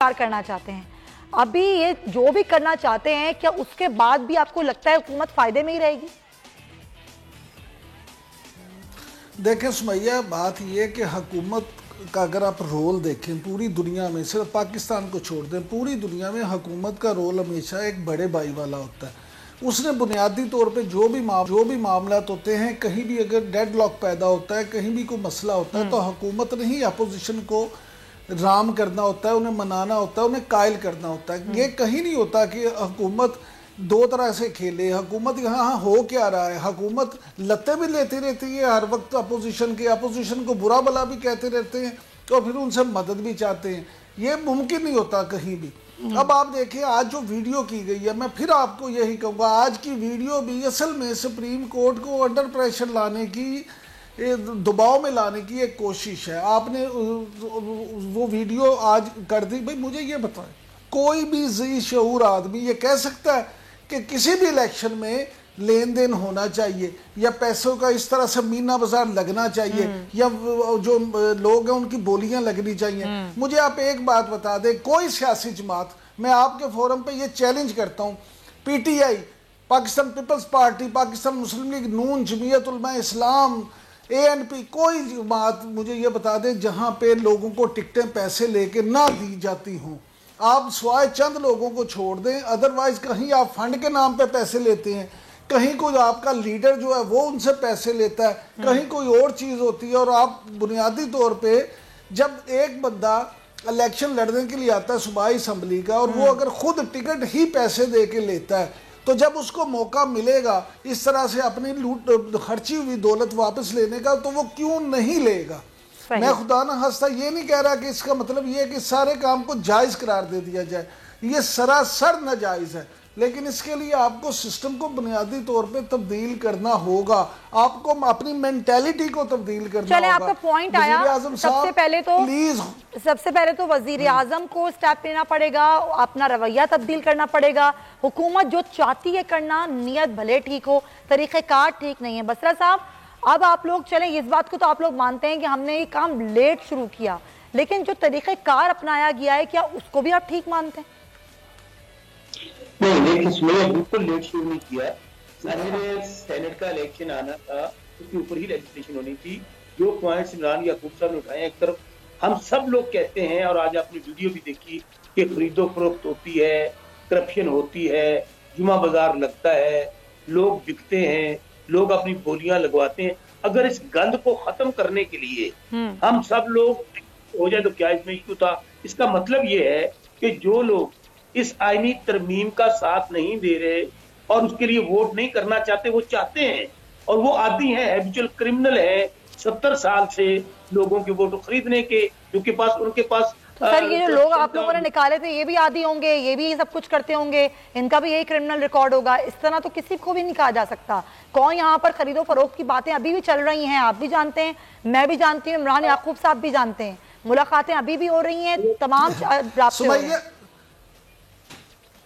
करना चाहते हैं। अभी ये जो भी करना चाहते हैं, क्या उसके बाद भी आपको लगता है हुकूमत फायदे में ही रहेगी? देखें सुमैया, बात यह कि हुकूमत का अगर आप रोल देखें पूरी दुनिया में, सिर्फ पाकिस्तान को छोड़ दें, पूरी दुनिया में हुकूमत का रोल हमेशा एक बड़े भाई वाला होता है। उसने बुनियादी तौर पे जो भी मामलात होते हैं, कहीं भी अगर डेडलॉक पैदा होता है, कहीं भी कोई मसला होता है, तो हुकूमत ने ही अपोजिशन को राम करना होता है, उन्हें मनाना होता है, उन्हें कायल करना होता है। ये कहीं नहीं होता कि हुकूमत दो तरह से खेले। हुकूमत यहाँ हो क्या रहा है, हुकूमत लत्ते भी लेती रहती है हर वक्त अपोजिशन को बुरा भला भी कहते रहते हैं और फिर उनसे मदद भी चाहते हैं। ये मुमकिन नहीं होता कहीं भी। अब आप देखिए आज जो वीडियो की गई है, मैं फिर आपको यही कहूँगा, आज की वीडियो भी असल में सुप्रीम कोर्ट को अंडर प्रेशर लाने की, दबाव में लाने की एक कोशिश है। आपने वो वीडियो आज कर दी। भाई मुझे ये बताएं, कोई भी ज़ी शऊर आदमी ये कह सकता है कि किसी भी इलेक्शन में लेन देन होना चाहिए या पैसों का इस तरह से मीना बाजार लगना चाहिए या जो लोग हैं उनकी बोलियां लगनी चाहिए? मुझे आप एक बात बता दें, कोई सियासी जमात, मैं आपके फोरम पे ये चैलेंज करता हूँ, PTI, Pakistan Peoples Party, Pakistan Muslim League Noon, Jamiat Ulema Islam, ANP, कोई बात मुझे ये बता दें जहां पे लोगों को टिकटें पैसे लेके ना दी जाती हों। आप स्वाय चंद लोगों को छोड़ दें, अदरवाइज कहीं आप फंड के नाम पे पैसे लेते हैं, कहीं कोई आपका लीडर जो है वो उनसे पैसे लेता है, कहीं कोई और चीज़ होती है। और आप बुनियादी तौर पे जब एक बंदा इलेक्शन लड़ने के लिए आता है सूबाई असम्बली का, और वो अगर खुद टिकट ही पैसे दे के लेता है, तो जब उसको मौका मिलेगा इस तरह से अपनी लूट खर्ची हुई दौलत वापस लेने का, तो वो क्यों नहीं लेगा? मैं खुदा ना हंसता ये नहीं कह रहा कि इसका मतलब ये है कि सारे काम को जायज़ करार दे दिया जाए, ये सरासर नाजायज़ है। लेकिन इसके लिए आपको सिस्टम को बुनियादी तौर पे तब्दील करना होगा, आपको अपनी मेंटेलिटी को तब्दील करना होगा। आपका पॉइंट आया। सबसे पहले तो वजीर आजम को स्टेप लेना पड़ेगा, अपना रवैया तब्दील करना पड़ेगा। हुकूमत जो चाहती है करना, नियत भले ठीक हो, तरीक़ेकार ठीक नहीं है। बसरा साहब, अब आप लोग चलें, इस बात को तो आप लोग मानते हैं कि हमने ये काम लेट शुरू किया, लेकिन जो तरीक़ेकार अपनाया गया है, क्या उसको भी आप ठीक मानते हैं? नहीं, लेकिन बिल्कुल लेट शुरू नहीं किया। सेनेट का इलेक्शन आना था, उसके ऊपर ही लेजिस्लेशन होनी थी। जो पॉइंट्स इमरान याकूब साहब ने उठाए, एक तरफ हम सब लोग कहते हैं, और आज आपने वीडियो भी देखी कि खरीदो फरोख्त होती है, करप्शन होती है, जुमा बाजार लगता है, लोग बिकते हैं, लोग अपनी बोलियां लगवाते हैं। अगर इस गंद को खत्म करने के लिए हम सब लोग हो जाए तो क्या इसमें इशू था? इसका मतलब ये है कि जो लोग इस आईनी तरमीम का साथ नहीं दे रहे और उसके लिए वोट नहीं करना चाहते, वो चाहते हैं और वो आदी हैं, हैबिचुअल क्रिमिनल है 70 साल से लोगों के वोट खरीदने के, उनके पास तो सर ये जो लोग आप लोगों ने निकाले थे, ये भी आदी होंगे, ये भी सब कुछ करते होंगे, इनका भी यही क्रिमिनल रिकॉर्ड होगा। इस तरह तो किसी को भी नहीं कहा जा सकता। कौन यहाँ पर खरीदो फरोख्त की बातें अभी भी चल रही हैं, आप भी जानते हैं, मैं भी जानती हूँ, इमरान याकूब साहब भी जानते हैं, मुलाकातें अभी भी हो रही हैं, तमाम राब्ते हो रहे हैं।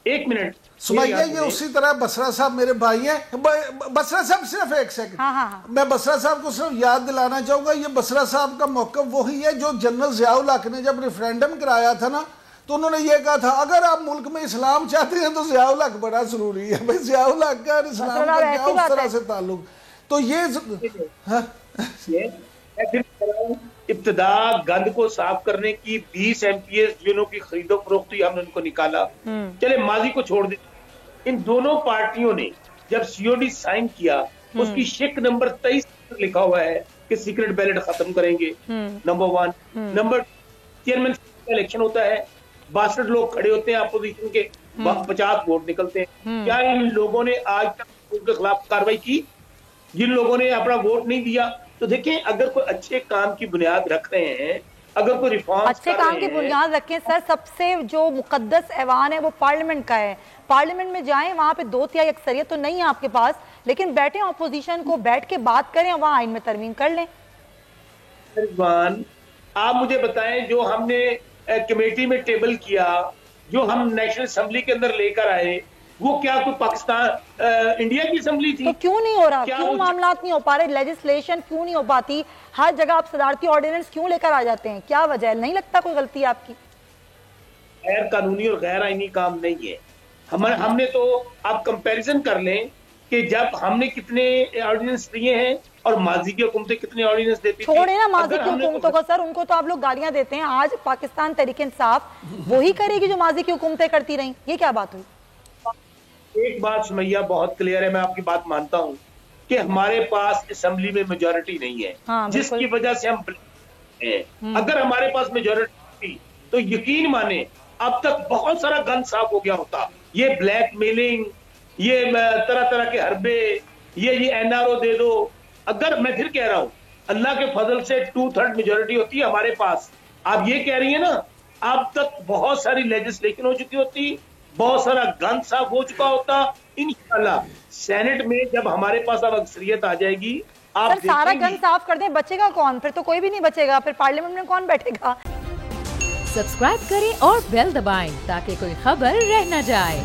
एक मिनट सुमैया, ये उसी तरह बसरा साहब मेरे भाई हैं। बसरा साहब सिर्फ एक सेकंड, मैं बसरा साहब को सिर्फ याद दिलाना चाहूंगा, ये बसरा साहब का मौक़िफ़ वही है जो जनरल ज़ियाउल हक ने जब रेफरेंडम कराया था ना, तो उन्होंने ये कहा था अगर आप मुल्क में इस्लाम चाहते हैं तो ज़ियाउल हक बड़ा जरूरी है। भाई ज़ियाउल हक का इस्लाम का क्या उस तरह से ताल्लुक? तो ये इब्तदा गंद को साफ करने की 20 MPs जिन्हों की खरीदो फरोख्त हमने उनको निकाला। चले माजी को छोड़ दे, इन दोनों पार्टियों ने जब सीओडी साइन किया, उसकी शिक नंबर 23 लिखा हुआ है कि सीक्रेट बैलेट खत्म करेंगे, नंबर 1। नंबर चेयरमैन का इलेक्शन होता है, 62 लोग खड़े होते हैं अपोजिशन के, 50 वोट निकलते हैं। क्या इन लोगों ने आज तक उनके खिलाफ कार्रवाई की? जिन लोगों ने अपना वोट नहीं दिया, तो देखें, अगर कोई अच्छे काम की बुनियाद रख रहे हैं, अगर कोई रिफॉर्म अच्छे काम की बुनियाद रखें सर, सबसे जो मुकद्दस ऐवान है वो पार्लियामेंट का है। पार्लियामेंट में जाएं, वहां पे 2/3 अक्सरियत तो नहीं है आपके पास, लेकिन बैठे अपोजिशन को बैठ के बात करें, वहां आइन में तरमीम कर लें। आप मुझे बताएं, जो हमने कमेटी में टेबल किया, जो हम नेशनल असेंबली के अंदर लेकर आए, वो क्या कोई पाकिस्तान इंडिया की असेंबली थी? तो क्यों नहीं हो रहा? क्यों मामलात नहीं हो पा रहे? लेजिस्लेशन क्यों नहीं हो पाती? हर जगह आप सदारती ऑर्डिनेंस क्यों लेकर आ जाते हैं? क्या वजह है? नहीं लगता कोई गलती आपकी? गैर कानूनी और गैर आईनी काम नहीं है। हमने तो आप कंपैरिजन कर लें कि जब हमने कितने ऑर्डिनेंस दिए हैं और माजी की हुकूमतें कितने ऑर्डिनेंस देती थी। छोड़े ना माजी की हुकूमतों को सर, उनको तो आप लोग गालियां देते हैं। आज पाकिस्तान तहरीक-ए-इंसाफ वही करेगी जो माजी की हुकूमतें करती रही। ये क्या बात हुई? एक बात सुमैया बहुत क्लियर है, मैं आपकी बात मानता हूं कि हमारे पास असेंबली में मेजॉरिटी नहीं है। हाँ, जिसकी वजह से हम हैं। अगर हमारे पास मेजॉरिटी थी तो यकीन माने अब तक बहुत सारा गन साफ हो गया होता। ये ब्लैकमेलिंग, ये तरह तरह के हरबे, ये एनआरओ दे दो। अगर मैं फिर कह रहा हूं अल्लाह के फजल से 2/3 मेजॉरिटी होती है हमारे पास। आप ये कह रही है ना, अब तक बहुत सारी लेजिस्लेशन हो चुकी होती, बहुत सारा गन साफ हो चुका होता। इंशाल्लाह सेनेट में जब हमारे पास अब अक्सरियत आ जाएगी, आप सारा गन साफ कर दें, बचेगा कौन? फिर तो कोई भी नहीं बचेगा, फिर पार्लियामेंट में कौन बैठेगा? सब्सक्राइब करें और बेल दबाएं ताकि कोई खबर रह न जाए।